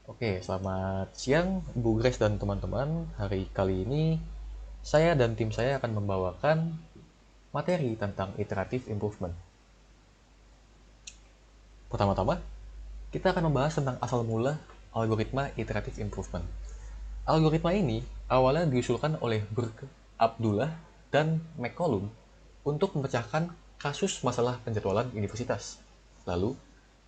Oke, selamat siang Bu Grace dan teman-teman. Hari kali ini saya dan tim saya akan membawakan materi tentang iterative improvement. Pertama-tama, kita akan membahas tentang asal mula algoritma iterative improvement. Algoritma ini awalnya diusulkan oleh Burke, Abdullah, dan McCollum untuk memecahkan kasus masalah penjadwalan universitas. Lalu,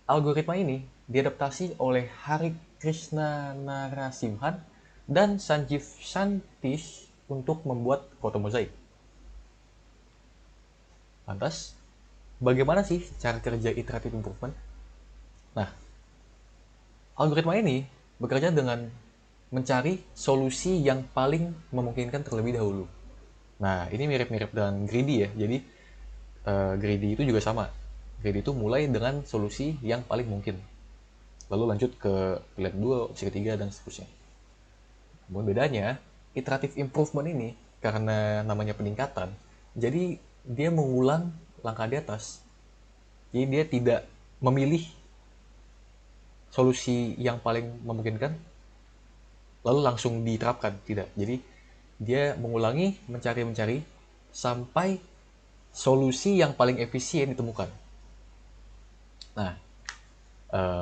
algoritma ini diadaptasi oleh Hari Krishna Narasimhan dan Sanjeev Shantish untuk membuat foto mozaik. Lantas, bagaimana sih cara kerja iterative improvement? Nah, algoritma ini bekerja dengan mencari solusi yang paling memungkinkan terlebih dahulu. Nah, ini mirip-mirip dengan greedy ya. Jadi, greedy itu juga sama. Greedy itu mulai dengan solusi yang paling mungkin. Lalu lanjut ke pilihan kedua, opsi ketiga, dan seterusnya. Namun bedanya, iterative improvement ini, karena namanya peningkatan, jadi dia mengulang langkah di atas. Jadi dia tidak memilih solusi yang paling memungkinkan, lalu langsung diterapkan. Tidak. Jadi dia mengulangi, mencari-mencari, sampai solusi yang paling efisien ditemukan. Nah,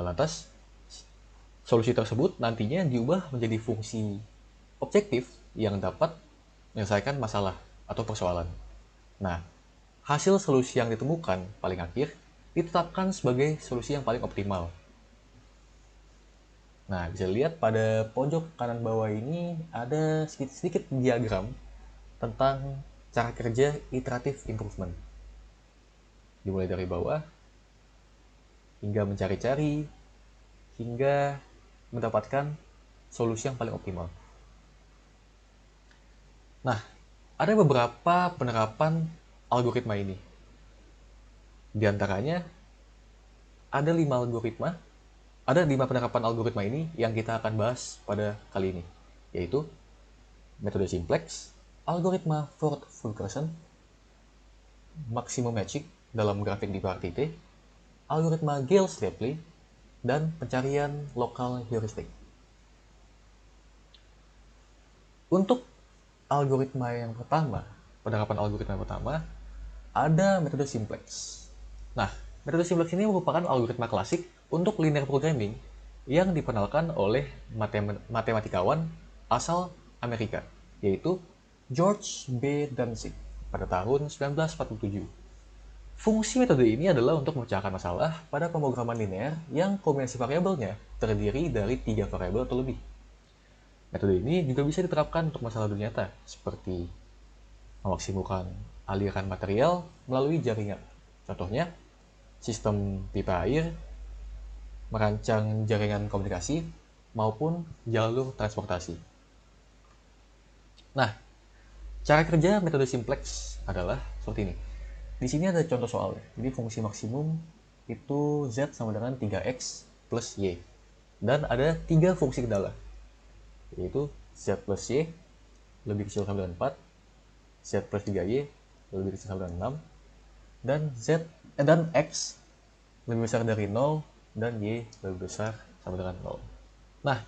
lantas solusi tersebut nantinya diubah menjadi fungsi objektif yang dapat menyelesaikan masalah atau persoalan. Nah, hasil solusi yang ditemukan paling akhir ditetapkan sebagai solusi yang paling optimal. Nah, bisa lihat pada pojok kanan bawah ini ada sedikit diagram tentang cara kerja iterative improvement. Dimulai dari bawah hingga mencari-cari hingga mendapatkan solusi yang paling optimal. Nah, ada beberapa penerapan algoritma ini. Di antaranya ada 5 algoritma, ada 5 penerapan algoritma ini yang kita akan bahas pada kali ini, yaitu metode simplex, algoritma Ford-Fulkerson, maximum matching dalam grafik di parti T, algoritma Gale-Shapley, dan pencarian lokal heuristik. Untuk algoritma yang pertama, penerapan algoritma yang pertama, ada metode simplex. Nah, metode simplex ini merupakan algoritma klasik untuk linear programming yang dikenalkan oleh matematikawan asal Amerika, yaitu George B. Dantzig pada tahun 1947. Fungsi metode ini adalah untuk memecahkan masalah pada pemrograman linear yang kombinasi variabelnya terdiri dari 3 variabel atau lebih. Metode ini juga bisa diterapkan untuk masalah dunia nyata, seperti memaksimalkan aliran material melalui jaringan. Contohnya, sistem pipa air, merancang jaringan komunikasi, maupun jalur transportasi. Nah, cara kerja metode simplex adalah seperti ini. Di sini ada contoh soalnya. Jadi fungsi maksimum itu Z sama dengan 3X plus Y. Dan ada 3 fungsi kendala, yaitu Z plus Y lebih kecil sama dengan 4, Z plus 3Y lebih kecil sama dengan 6, dan X lebih besar dari 0, dan Y lebih besar sama dengan 0. Nah,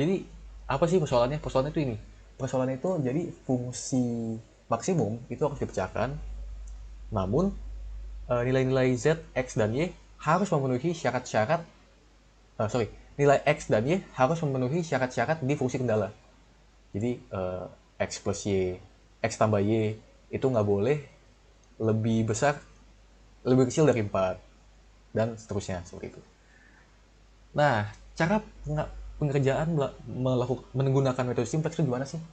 jadi apa sih persoalannya? Persoalannya itu ini. Persoalannya itu jadi fungsi maksimum itu harus dipecahkan, namun nilai-nilai Z, X, dan Y harus memenuhi syarat-syarat, nilai X dan Y harus memenuhi syarat-syarat di fungsi kendala. Jadi X plus Y, X tambah Y itu nggak boleh lebih besar, lebih kecil dari 4, dan seterusnya seperti itu. Nah, cara pengerjaan menggunakan metode simplex itu gimana sih?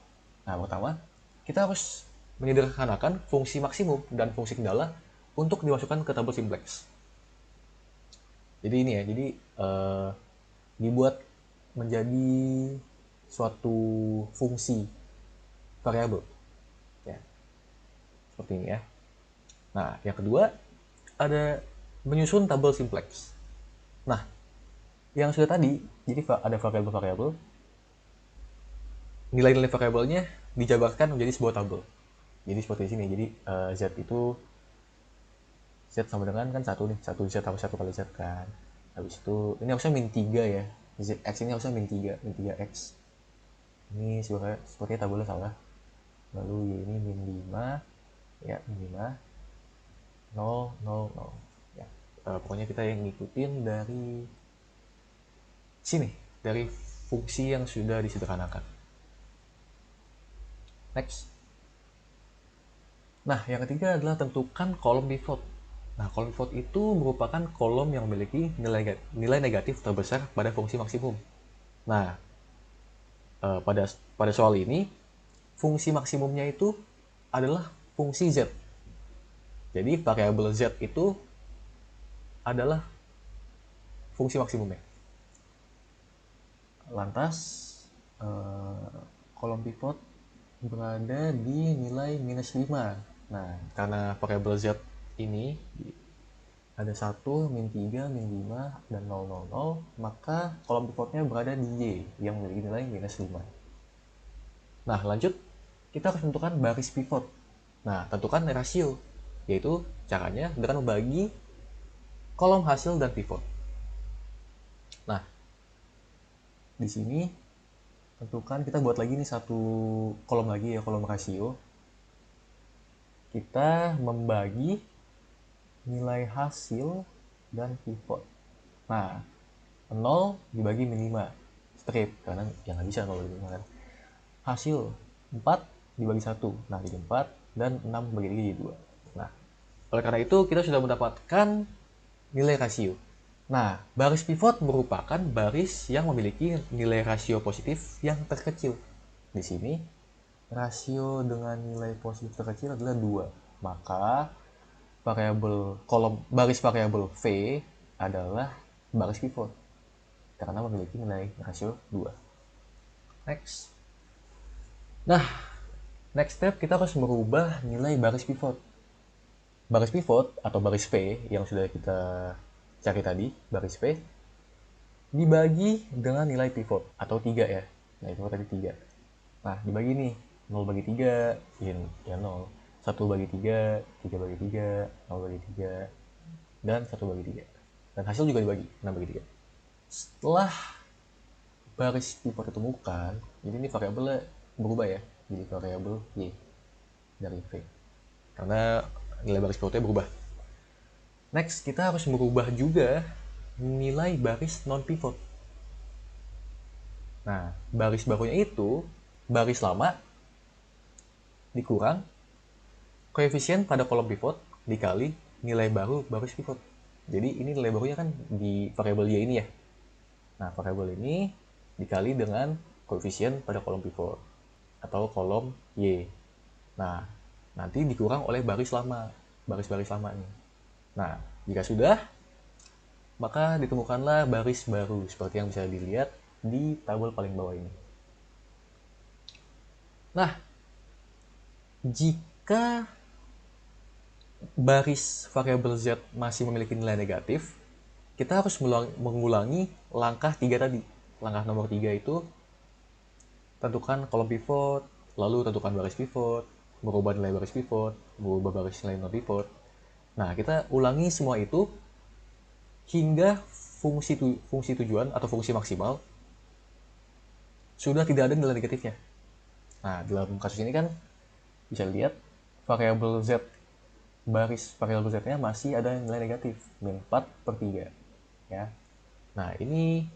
Nah, pertama, kita harus menyederhanakan fungsi maksimum dan fungsi kendala untuk dimasukkan ke tabel simplex. Jadi ini ya, jadi dibuat menjadi suatu fungsi variabel. Ya, seperti ini ya. Nah, yang kedua, ada menyusun tabel simplex. Nah, yang sudah tadi, jadi ada variabel-variabel, nilai-nilai variabelnya dijabarkan menjadi sebuah tabel. Jadi seperti di sini. Jadi Z itu Z sama dengan kan 1 nih, 1 Z tambah 1 kali Z kan. Habis itu ini harusnya min 3 ya. X ini harusnya min 3x. Ini sepertinya tabelnya salah. Lalu Y ini min 5, ya min 5, 0, 0, 0. Ya, pokoknya kita yang ngikutin dari sini, dari fungsi yang sudah disederhanakan. Next. Nah, yang ketiga adalah tentukan kolom pivot. Nah, kolom pivot itu merupakan kolom yang memiliki nilai negatif terbesar pada fungsi maksimum. Nah, pada soal ini, fungsi maksimumnya itu adalah fungsi Z. Jadi, variabel Z itu adalah fungsi maksimumnya. Lantas, kolom pivot berada di nilai minus 5. Nah, karena variabel Z ini ada 1, min 3, min 5, dan 0, 0, 0, maka kolom pivotnya berada di Y yang memiliki nilai minus 5. Nah, lanjut, kita harus tentukan baris pivot. Nah, tentukan rasio, yaitu caranya dengan membagi kolom hasil dan pivot. Nah, di sini tentukan, kita buat lagi nih satu kolom lagi ya, kolom rasio. Kita membagi nilai hasil dan pivot. Nah, 0 dibagi min 5, strip, karena ya nggak bisa kalau dibagi kan. Hasil 4 dibagi 1, nah jadi 4, dan 6 bagi 3 jadi 2. Nah, oleh karena itu kita sudah mendapatkan nilai rasio. Nah, baris pivot merupakan baris yang memiliki nilai rasio positif yang terkecil. Di sini, rasio dengan nilai positif terkecil adalah 2. Maka, baris variabel V adalah baris pivot karena memiliki nilai rasio 2. Next. Nah, next step kita harus merubah nilai baris pivot. Baris pivot atau baris V yang sudah kita cari tadi, baris V, dibagi dengan nilai pivot atau 3 ya. Nah, itu tadi 3. Nah, dibagi nih, 0 bagi 3, ya 0. 1 bagi 3, 3 bagi 3, 0 bagi 3, dan 1 bagi 3. Dan hasil juga dibagi, 6 bagi 3. Setelah baris pivot ditemukan, jadi ini variabelnya berubah ya, jadi variabel Y dari V. Karena nilai baris pivotnya berubah. Next, kita harus merubah juga nilai baris non-pivot. Nah, baris barunya itu, baris lama dikurang koefisien pada kolom pivot dikali nilai baru baris pivot. Jadi ini nilai barunya kan di variabel Y ini ya. Nah, variabel ini dikali dengan koefisien pada kolom pivot atau kolom Y. Nah, nanti dikurang oleh baris lama, baris-baris lama nih. Nah, jika sudah, maka ditemukanlah baris baru seperti yang bisa dilihat di tabel paling bawah ini. Nah, jika baris variabel Z masih memiliki nilai negatif, kita harus mengulangi langkah 3 tadi. Langkah nomor 3 itu tentukan kolom pivot, lalu tentukan baris pivot, merubah nilai baris pivot, merubah baris nilai non pivot. Nah, kita ulangi semua itu hingga fungsi tujuan atau fungsi maksimal sudah tidak ada nilai negatifnya. Nah, dalam kasus ini kan bisa lihat variabel Z, baris variabel Z-nya masih ada nilai negatif, min 4/3. Ya. Nah, ini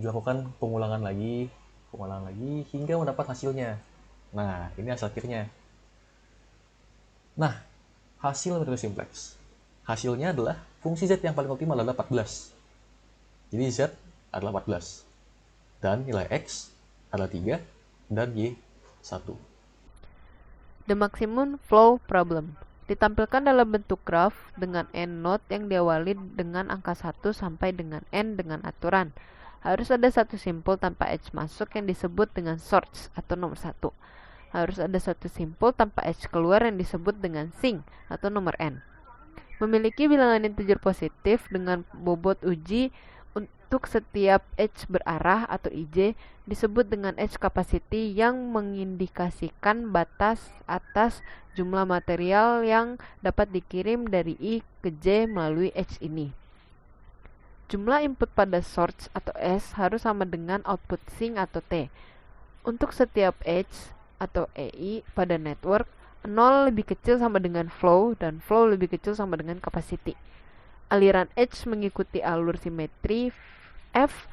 dilakukan pengulangan lagi hingga mendapat hasilnya. Nah, ini hasil akhirnya. Nah, hasil metode simplex. Hasilnya adalah fungsi Z yang paling optimal adalah 14. Jadi Z adalah 14. Dan nilai X adalah 3 dan Y 1. The maximum flow problem ditampilkan dalam bentuk graf dengan n node yang diawali dengan angka 1 sampai dengan n dengan aturan. Harus ada satu simpul tanpa edge masuk yang disebut dengan source atau nomor 1. Harus ada satu simpul tanpa edge keluar yang disebut dengan sink atau nomor n. Memiliki bilangan integer positif dengan bobot uji untuk setiap edge berarah atau IJ disebut dengan edge capacity yang mengindikasikan batas atas jumlah material yang dapat dikirim dari I ke J melalui edge ini. Jumlah input pada source atau S harus sama dengan output sink atau T. Untuk setiap H atau EI pada network, 0 lebih kecil sama dengan flow dan flow lebih kecil sama dengan capacity. Aliran H mengikuti alur simetri F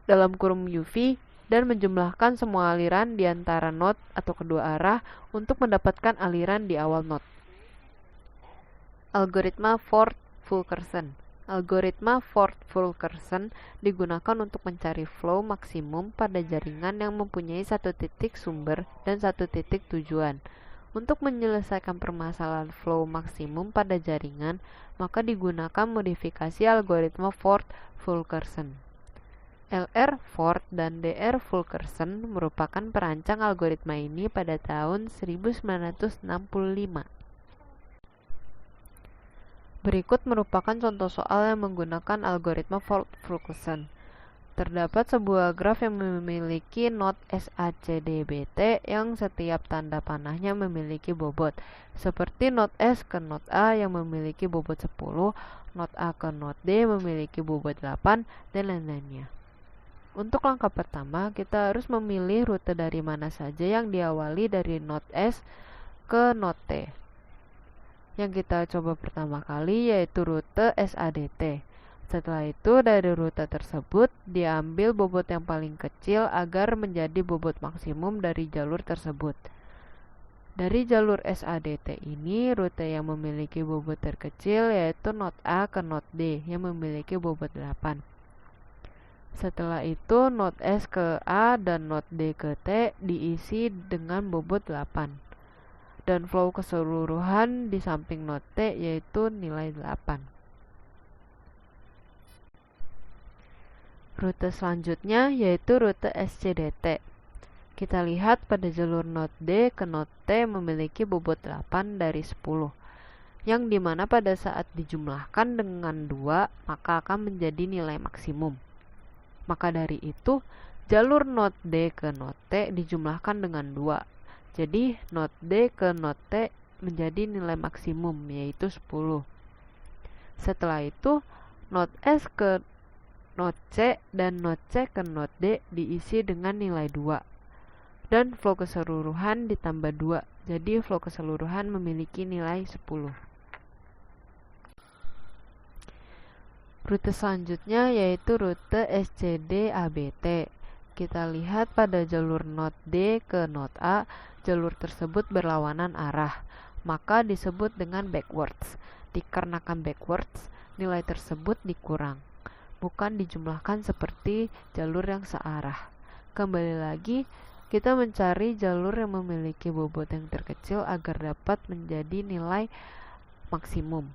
dalam kurung UV dan menjumlahkan semua aliran di antara node atau kedua arah untuk mendapatkan aliran di awal node. Algoritma Ford-Fulkerson. Algoritma Ford-Fulkerson digunakan untuk mencari flow maksimum pada jaringan yang mempunyai satu titik sumber dan satu titik tujuan. Untuk menyelesaikan permasalahan flow maksimum pada jaringan, maka digunakan modifikasi algoritma Ford-Fulkerson. L.R. Ford dan D.R. Fulkerson merupakan perancang algoritma ini pada tahun 1965. Berikut merupakan contoh soal yang menggunakan algoritma Ford-Fulkerson. Terdapat sebuah graf yang memiliki node SACDBT yang setiap tanda panahnya memiliki bobot, seperti node S ke node A yang memiliki bobot 10, node A ke node D memiliki bobot 8, dan lain-lainnya. Untuk langkah pertama, kita harus memilih rute dari mana saja yang diawali dari node S ke node T. Yang kita coba pertama kali yaitu rute SADT. Setelah itu, dari rute tersebut diambil bobot yang paling kecil agar menjadi bobot maksimum dari jalur tersebut. Dari jalur SADT ini, rute yang memiliki bobot terkecil yaitu node A ke node D yang memiliki bobot 8. Setelah itu, node S ke A dan node D ke T diisi dengan bobot 8. Dan flow keseluruhan di samping node T yaitu nilai 8. Rute selanjutnya yaitu rute SCDT. Kita lihat pada jalur node D ke node T memiliki bobot 8 dari 10. Yang dimana pada saat dijumlahkan dengan 2 maka akan menjadi nilai maksimum. Maka dari itu, jalur node D ke node T dijumlahkan dengan 2. Jadi, node D ke node T menjadi nilai maksimum, yaitu 10. Setelah itu, node S ke node C dan node C ke node D diisi dengan nilai 2. Dan flow keseluruhan ditambah 2. Jadi, flow keseluruhan memiliki nilai 10. Rute selanjutnya yaitu rute SCD-ABT. Kita lihat pada jalur node D ke node A, jalur tersebut berlawanan arah, maka disebut dengan backwards. Dikarenakan backwards, nilai tersebut dikurang, bukan dijumlahkan seperti jalur yang searah. Kembali lagi, kita mencari jalur yang memiliki bobot yang terkecil agar dapat menjadi nilai maksimum.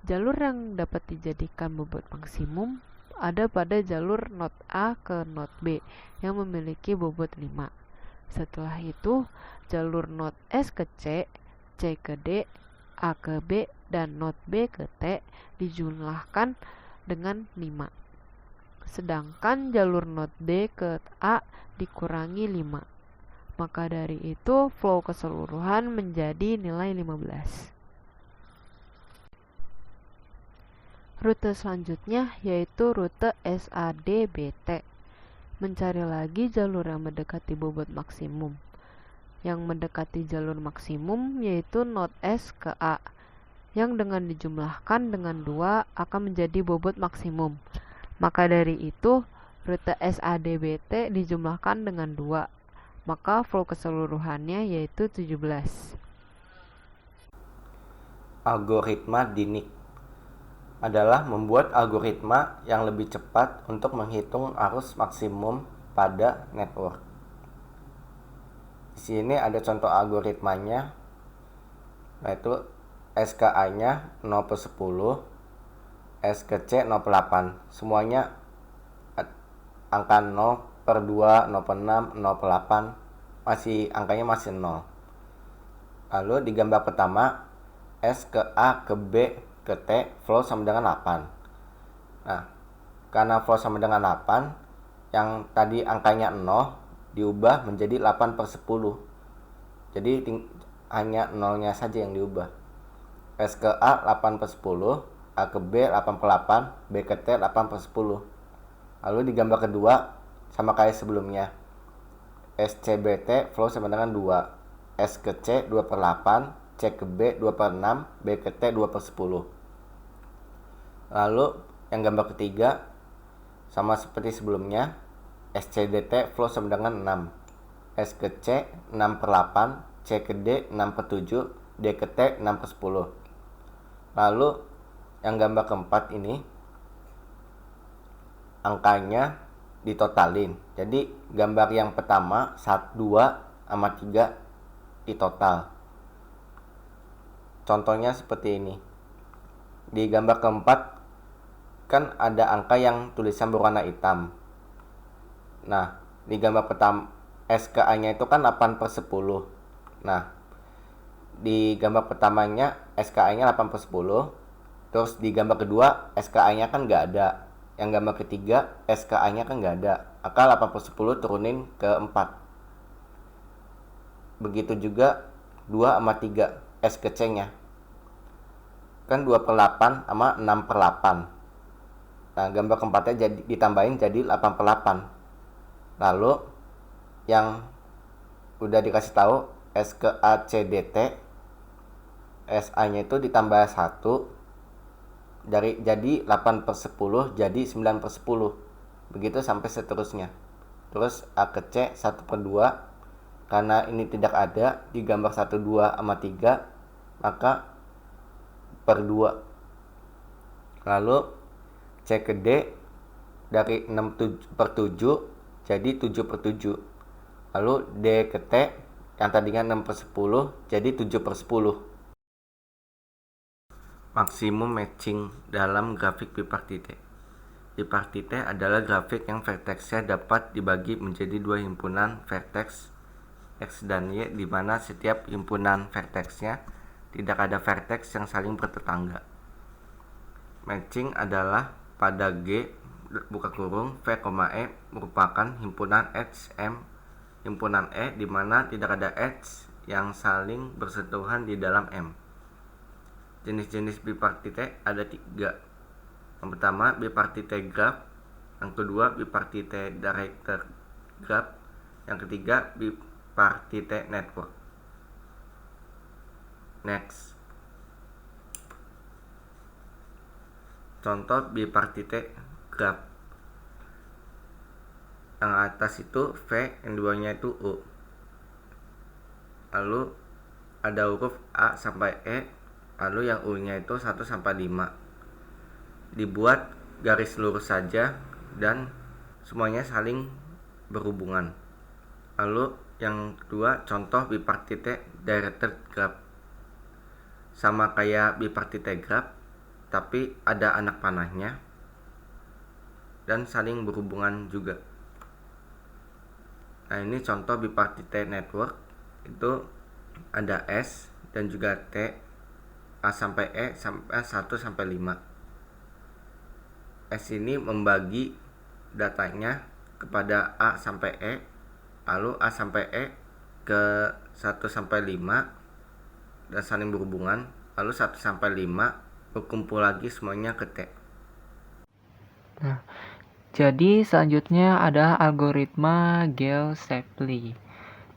Jalur yang dapat dijadikan bobot maksimum ada pada jalur node A ke node B yang memiliki bobot 5. Setelah itu, jalur node S ke C, C ke D, A ke B, dan node B ke T dijumlahkan dengan 5. Sedangkan jalur node D ke A dikurangi 5. Maka dari itu, flow keseluruhan menjadi nilai 15. Rute selanjutnya yaitu rute SADBT. Mencari lagi jalur yang mendekati bobot maksimum. Yang mendekati jalur maksimum yaitu node S ke A, yang dengan dijumlahkan dengan 2 akan menjadi bobot maksimum. Maka dari itu, rute SADBT dijumlahkan dengan 2. Maka flow keseluruhannya yaitu 17. Algoritma Dinic adalah membuat algoritma yang lebih cepat untuk menghitung arus maksimum pada network. Di sini ada contoh algoritmanya, yaitu S ke A-nya 0/10, S ke C 0/8. Semuanya angka 0/2, 0/6, 0/8, angkanya masih 0. Lalu di gambar pertama, S ke A ke B ke T flow sama dengan 8. Nah, karena flow sama dengan 8, yang tadi angkanya 0 diubah menjadi 8/10. Jadi hanya nolnya saja yang diubah. S ke A 8/10, A ke B 8 per 8, B ke T 8 per 10. Lalu di gambar kedua sama kayak sebelumnya, SCBT flow sama dengan 2, S ke C 2 per 8, C ke B 2 per 6, B ke T 2 per 10. Lalu yang gambar ketiga sama seperti sebelumnya, SCDT flow sama dengan 6, S ke C 6 per 8, C ke D 6 per 7, D ke T 6 per 10. Lalu yang gambar keempat ini angkanya ditotalin. Jadi gambar yang pertama 1, 2 sama 3 ditotal. Contohnya seperti ini. Di gambar keempat kan ada angka yang tulisan berwarna hitam. Nah, di gambar pertama SKA-nya itu kan 8 per 10. Nah, di gambar pertamanya SKA-nya 8 per 10. Terus di gambar kedua SKA-nya kan nggak ada. Yang gambar ketiga SKA-nya kan nggak ada. Maka 8 per 10 turunin ke 4. Begitu juga 2 sama 3 S ke C-nya. Kan 2 per 8 sama 6 per 8. Nah, gambar keempatnya jadi ditambahin jadi 8 per 8. Lalu yang udah dikasih tahu S ke A C D T, SA-nya itu ditambah 1 jadi 8 per 10 jadi 9 per 10. Begitu sampai seterusnya. Terus A ke C 1 per 2. Karena ini tidak ada di gambar 1, 2 sama 3, maka per 2. Lalu C ke D dari 6 per 7 jadi 7 per 7. Lalu D ke T yang tadinya 6 per 10 jadi 7 per 10. Maksimum matching dalam grafik bipartite. Bipartite adalah grafik yang verteksnya dapat dibagi menjadi dua himpunan verteks X dan Y, di mana setiap himpunan verteksnya tidak ada verteks yang saling bertetangga. Matching adalah pada G buka kurung V, E merupakan himpunan H M himpunan E, di mana tidak ada H yang saling bersentuhan di dalam M. Jenis-jenis bipartite ada 3. Yang pertama bipartite graph, yang kedua bipartite directed graph, yang ketiga bipartite network. Next. Contoh bipartite graph. Yang atas itu V, yang duanya itu U. Lalu ada huruf A sampai E, lalu yang U-nya itu 1 sampai 5. Dibuat garis lurus saja dan semuanya saling berhubungan. Lalu yang kedua contoh bipartite directed graph. Sama kayak bipartite graph, tapi ada anak panahnya dan saling berhubungan juga. Nah, ini contoh bipartite network. Itu ada S dan juga T, A sampai E sampai 1 sampai 5. S ini membagi datanya kepada A sampai E, lalu A sampai E ke 1 sampai 5 dan saling berhubungan, lalu 1 sampai 5 berkumpul lagi semuanya ke T. Nah, jadi selanjutnya ada algoritma Gale-Shapley.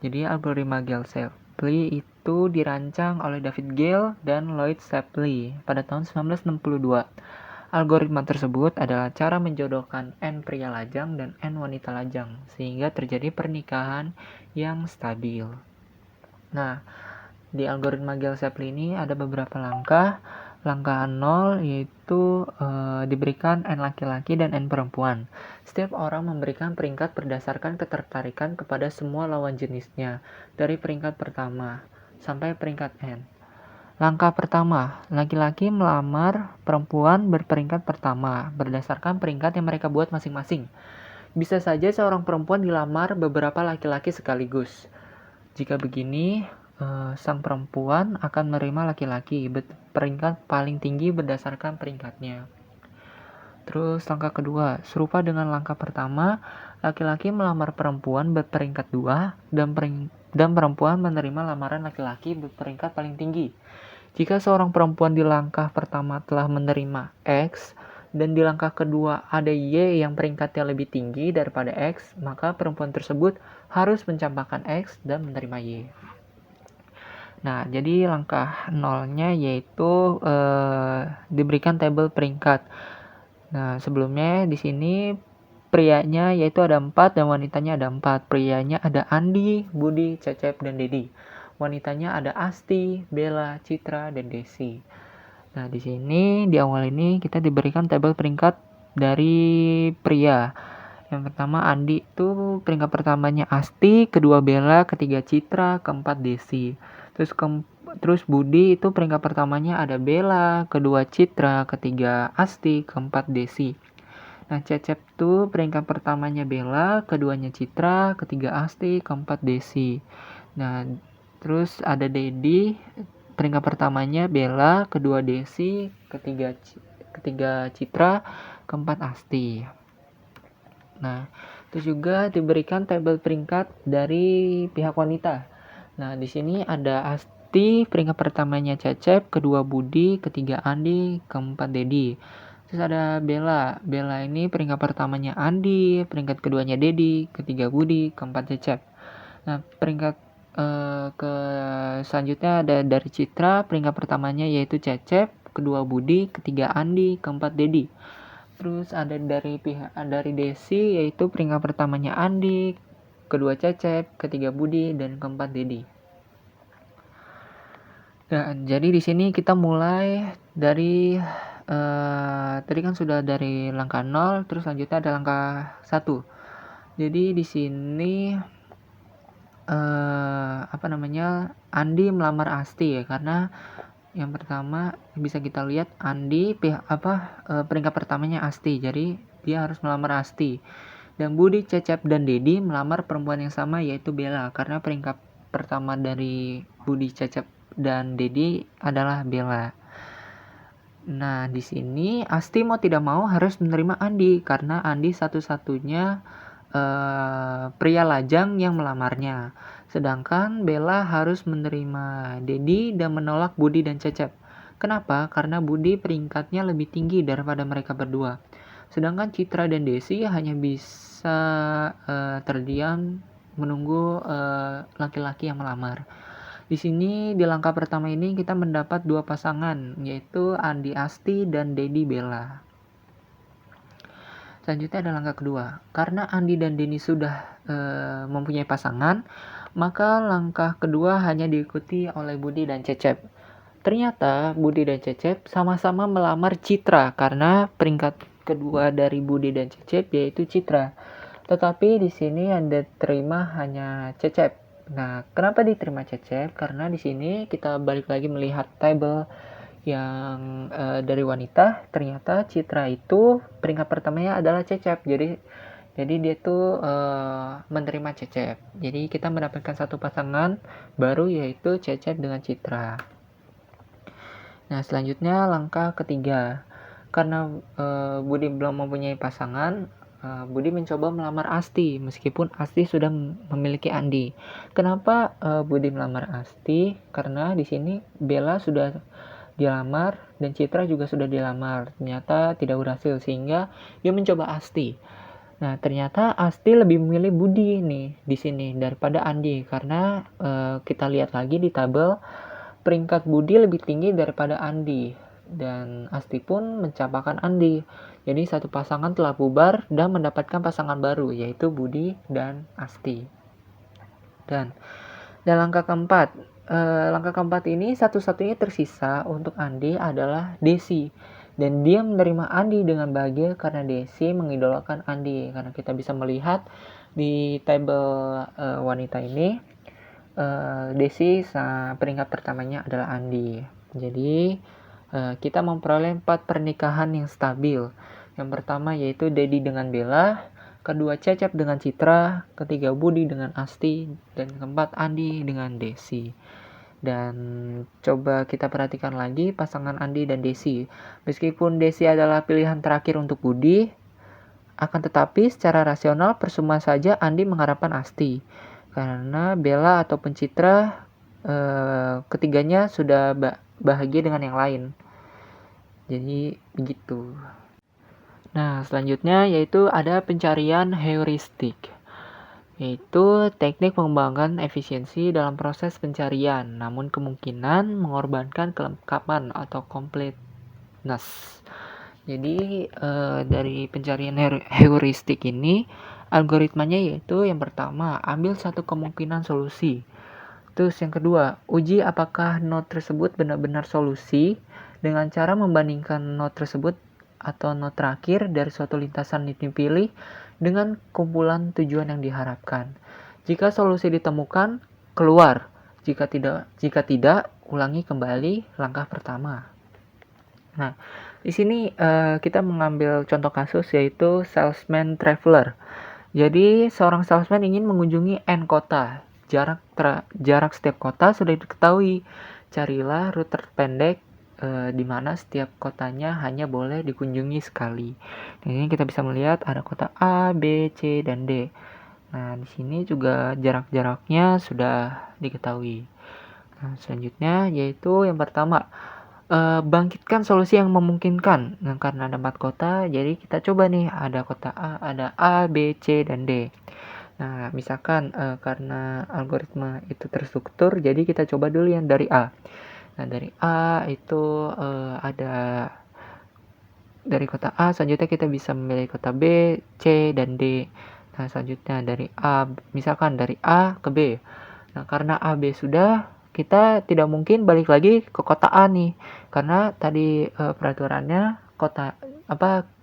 Jadi algoritma Gale-Shapley itu dirancang oleh David Gale dan Lloyd Shapley pada tahun 1962. Algoritma tersebut adalah cara menjodohkan N pria lajang dan N wanita lajang sehingga terjadi pernikahan yang stabil. Nah, di algoritma Gale-Shapley ini ada beberapa langkah. Langkah 0 yaitu diberikan N laki-laki dan N perempuan. Setiap orang memberikan peringkat berdasarkan ketertarikan kepada semua lawan jenisnya dari peringkat pertama sampai peringkat N. Langkah pertama, laki-laki melamar perempuan berperingkat pertama berdasarkan peringkat yang mereka buat masing-masing. Bisa saja seorang perempuan dilamar beberapa laki-laki sekaligus. Jika begini, sang perempuan akan menerima laki-laki peringkat paling tinggi berdasarkan peringkatnya. Terus langkah kedua, serupa dengan langkah pertama, laki-laki melamar perempuan berperingkat 2 dan perempuan menerima lamaran laki-laki berperingkat paling tinggi. Jika seorang perempuan di langkah pertama telah menerima X dan di langkah kedua ada Y yang peringkatnya lebih tinggi daripada X, maka perempuan tersebut harus mencampakkan X dan menerima Y. Nah, jadi langkah nolnya yaitu diberikan tabel peringkat. Nah, sebelumnya di sini prianya yaitu ada 4 dan wanitanya ada 4. Prianya ada Andi, Budi, Cecep, dan Dedi. Wanitanya ada Asti, Bella, Citra, dan Desi. Nah, di sini di awal ini kita diberikan tabel peringkat dari pria. Yang pertama Andi itu peringkat pertamanya Asti, kedua Bella, ketiga Citra, keempat Desi. Terus Budi itu peringkat pertamanya ada Bella, kedua Citra, ketiga Asti, keempat Desi. Nah, Cecep tuh peringkat pertamanya Bella, keduanya Citra, ketiga Asti, keempat Desi. Nah, terus ada Dedi, peringkat pertamanya Bella, kedua Desi, ketiga Citra, keempat Asti. Nah, terus juga diberikan tabel peringkat dari pihak wanita. Nah, di sini ada Asti, peringkat pertamanya Cecep, kedua Budi, ketiga Andi, keempat Dedi. Terus ada Bella. Bella ini peringkat pertamanya Andi, peringkat keduanya Dedi, ketiga Budi, keempat Cecep. Nah, peringkat ke selanjutnya ada dari Citra, peringkat pertamanya yaitu Cecep, kedua Budi, ketiga Andi, keempat Dedi. Terus ada dari Desi yaitu peringkat pertamanya Andi, kedua Cecep, ketiga Budi, dan keempat Dedi. Nah, jadi di sini kita mulai dari tadi kan sudah dari langkah 0, terus selanjutnya ada langkah 1. Jadi di sini Andi melamar Asti ya, karena yang pertama bisa kita lihat Andi peringkat pertamanya Asti, jadi dia harus melamar Asti. Dan Budi, Cecep, dan Dedi melamar perempuan yang sama yaitu Bella, karena peringkat pertama dari Budi, Cecep, dan Dedi adalah Bella. Nah, di sini Asti mau tidak mau harus menerima Andi, karena Andi satu-satunya pria lajang yang melamarnya. Sedangkan Bella harus menerima Dedi dan menolak Budi dan Cecep. Kenapa? Karena Budi peringkatnya lebih tinggi daripada mereka berdua. Sedangkan Citra dan Desi hanya bisa terdiam menunggu laki-laki yang melamar. Di sini di langkah pertama ini kita mendapat 2 pasangan, yaitu Andi Asti dan Dedi Bella. Selanjutnya ada langkah kedua. Karena Andi dan Denny sudah mempunyai pasangan, maka langkah kedua hanya diikuti oleh Budi dan Cecep. Ternyata Budi dan Cecep sama-sama melamar Citra, karena peringkat kedua dari Budi dan Cecep yaitu Citra. Tetapi di sini yang diterima hanya Cecep. Nah, kenapa diterima Cecep? Karena di sini kita balik lagi melihat tabel yang dari wanita. Ternyata Citra itu peringkat pertamanya adalah Cecep, jadi dia tuh menerima Cecep. Jadi kita mendapatkan satu pasangan baru yaitu Cecep dengan Citra. Nah, selanjutnya langkah ketiga. Karena Budi belum mempunyai pasangan, Budi mencoba melamar Asti meskipun Asti sudah memiliki Andi. Kenapa Budi melamar Asti? Karena di sini Bella sudah dilamar dan Citra juga sudah dilamar, ternyata tidak berhasil sehingga dia mencoba Asti. Nah, ternyata Asti lebih memilih Budi nih di sini daripada Andi, karena kita lihat lagi di tabel peringkat Budi lebih tinggi daripada Andi dan Asti pun mencampakkan Andi. Jadi satu pasangan telah bubar dan mendapatkan pasangan baru yaitu Budi dan Asti. Dan langkah keempat ini satu-satunya tersisa untuk Andi adalah Desi, dan dia menerima Andi dengan bahagia karena Desi mengidolakan Andi. Karena kita bisa melihat di tabel wanita ini Desi peringkat pertamanya adalah Andi. Jadi kita memperoleh 4 pernikahan yang stabil. Yang pertama yaitu Dedi dengan Bella, kedua Cecep dengan Citra, ketiga Budi dengan Asti, dan keempat Andi dengan Desi. Dan coba kita perhatikan lagi pasangan Andi dan Desi. Meskipun Desi adalah pilihan terakhir untuk Budi, akan tetapi secara rasional percuma saja Andi mengharapkan Asti. Karena Bella ataupun Citra ketiganya sudah bahagia dengan yang lain. Jadi begitu. Nah, selanjutnya yaitu ada pencarian heuristik, yaitu teknik mengembangkan efisiensi dalam proses pencarian, namun kemungkinan mengorbankan kelengkapan atau completeness. Jadi dari pencarian heuristik ini, algoritmanya yaitu yang pertama, ambil satu kemungkinan solusi. Terus yang kedua, uji apakah node tersebut benar-benar solusi dengan cara membandingkan node tersebut atau node terakhir dari suatu lintasan yang dipilih dengan kumpulan tujuan yang diharapkan. Jika solusi ditemukan, keluar. Jika tidak, ulangi kembali langkah pertama. Nah, di sini kita mengambil contoh kasus yaitu salesman traveler. Jadi, seorang salesman ingin mengunjungi N kota. Jarak setiap kota sudah diketahui. Carilah rute terpendek di mana setiap kotanya hanya boleh dikunjungi sekali. Di sini kita bisa melihat ada kota A, B, C, dan D. Nah, di sini juga jarak-jaraknya sudah diketahui. Nah, selanjutnya yaitu yang pertama, bangkitkan solusi yang memungkinkan. Nah, karena ada 4 kota, jadi kita coba nih, ada kota A, ada A, B, C, dan D. Nah, misalkan karena algoritma itu terstruktur, jadi kita coba dulu yang dari A. Nah, dari A itu ada dari kota A, selanjutnya kita bisa memilih kota B, C, dan D. Nah, selanjutnya dari A, misalkan dari A ke B. Nah, karena A, B sudah, kita tidak mungkin balik lagi ke kota A nih. Karena tadi peraturannya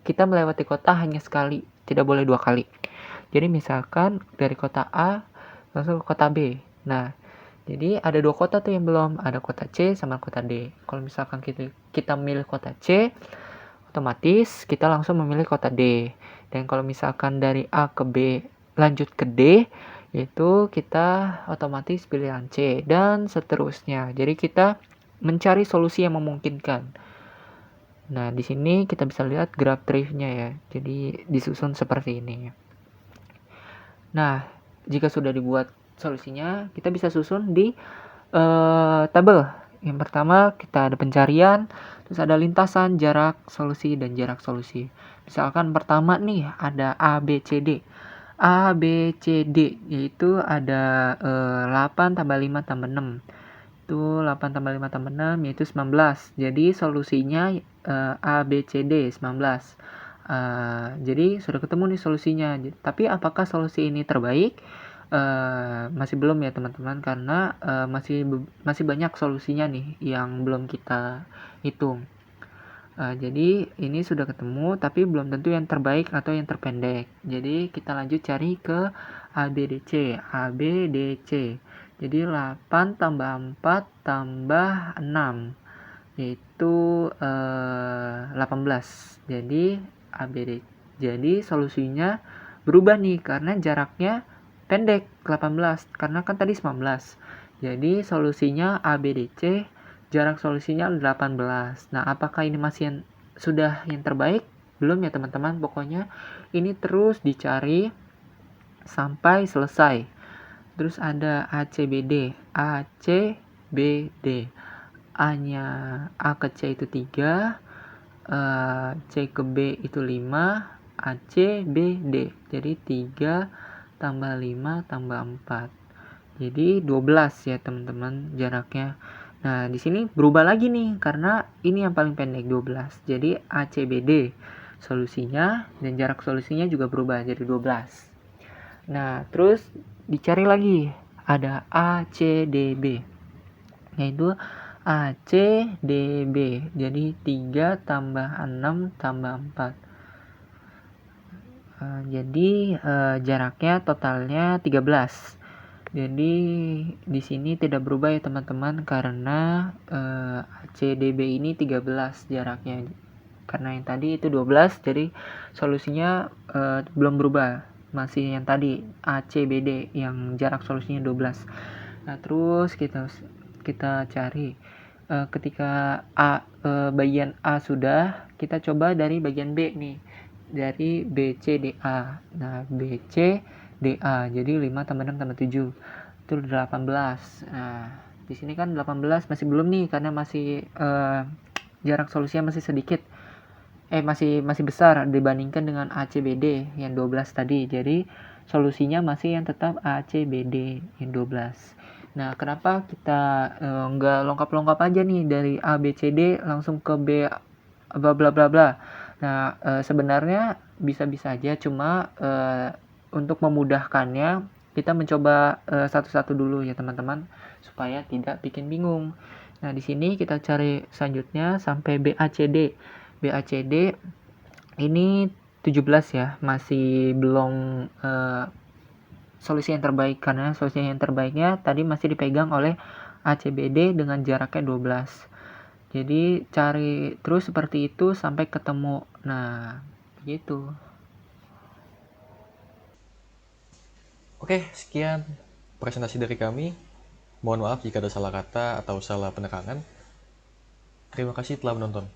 kita melewati kota hanya sekali, tidak boleh 2 kali. Jadi misalkan dari kota A langsung ke kota B. Nah, jadi ada 2 kota tuh yang belum, ada kota C sama kota D. Kalau misalkan kita memilih kota C, otomatis kita langsung memilih kota D. Dan kalau misalkan dari A ke B lanjut ke D, yaitu kita otomatis pilihan C dan seterusnya. Jadi kita mencari solusi yang memungkinkan. Nah, di sini kita bisa lihat graf tree-nya ya. Jadi disusun seperti ini. Nah, jika sudah dibuat solusinya, kita bisa susun di tabel. Yang pertama kita ada pencarian, terus ada lintasan, jarak, solusi, dan jarak solusi. Misalkan pertama nih ada A, B, C, D. A, B, C, D, yaitu ada 8 tambah 5 tambah 6. Itu 8 tambah 5 tambah 6, yaitu 19. Jadi solusinya A, B, C, D, 19. Jadi sudah ketemu nih solusinya. Tapi apakah solusi ini terbaik? Masih belum ya teman-teman, karena masih banyak solusinya nih yang belum kita hitung. Jadi ini sudah ketemu tapi belum tentu yang terbaik atau yang terpendek. Jadi kita lanjut cari ke ABDC. ABDC. Jadi 8 tambah 4 tambah 6 yaitu 18. Jadi ABD. Jadi solusinya berubah nih karena jaraknya pendek 18 karena kan tadi 19. Jadi solusinya ABDC, jarak solusinya 18. Nah, apakah ini masih sudah yang terbaik? Belum ya teman-teman. Pokoknya ini terus dicari sampai selesai. Terus ada ACBD. ACBD. A-nya A ke C itu 3, C ke B itu 5, AC, B, D. Jadi 3 tambah 5 tambah 4. Jadi 12 ya teman-teman jaraknya. Nah, di sini berubah lagi nih karena ini yang paling pendek 12. Jadi ACBD solusinya dan jarak solusinya juga berubah jadi 12. Nah, terus dicari lagi ada ACDB. Yaitu ACDB. Jadi 3 tambah 6 tambah 4. Jadi jaraknya totalnya 13. Jadi di sini tidak berubah ya teman-teman karena CDB ini 13 jaraknya. Karena yang tadi itu 12, jadi solusinya belum berubah. Masih yang tadi ACBD yang jarak solusinya 12. Nah, terus kita cari ketika bagian A sudah, kita coba dari bagian B nih. Dari BCDA. Nah, BCDA. Jadi 5 tambah 6 tambah 7. Itu 18. Nah, Di sini kan 18 masih belum nih karena masih jarak solusinya masih sedikit. Masih besar dibandingkan dengan ACBD yang 12 tadi. Jadi solusinya masih yang tetap ACBD yang 12. Nah, kenapa kita nggak lengkap-lengkap aja nih dari A, B, C, D langsung ke B, bla bla bla bla. Nah, sebenarnya bisa-bisa aja, cuma untuk memudahkannya kita mencoba satu-satu dulu ya teman-teman, supaya tidak bikin bingung. Nah, di sini kita cari selanjutnya sampai BACD. BACD ini 17 ya, masih belum solusi yang terbaik, karena solusi yang terbaiknya tadi masih dipegang oleh ACBD dengan jaraknya 12. Jadi cari terus seperti itu sampai ketemu. Nah, gitu. Oke, sekian presentasi dari kami. Mohon maaf jika ada salah kata atau salah penerangan. Terima kasih telah menonton.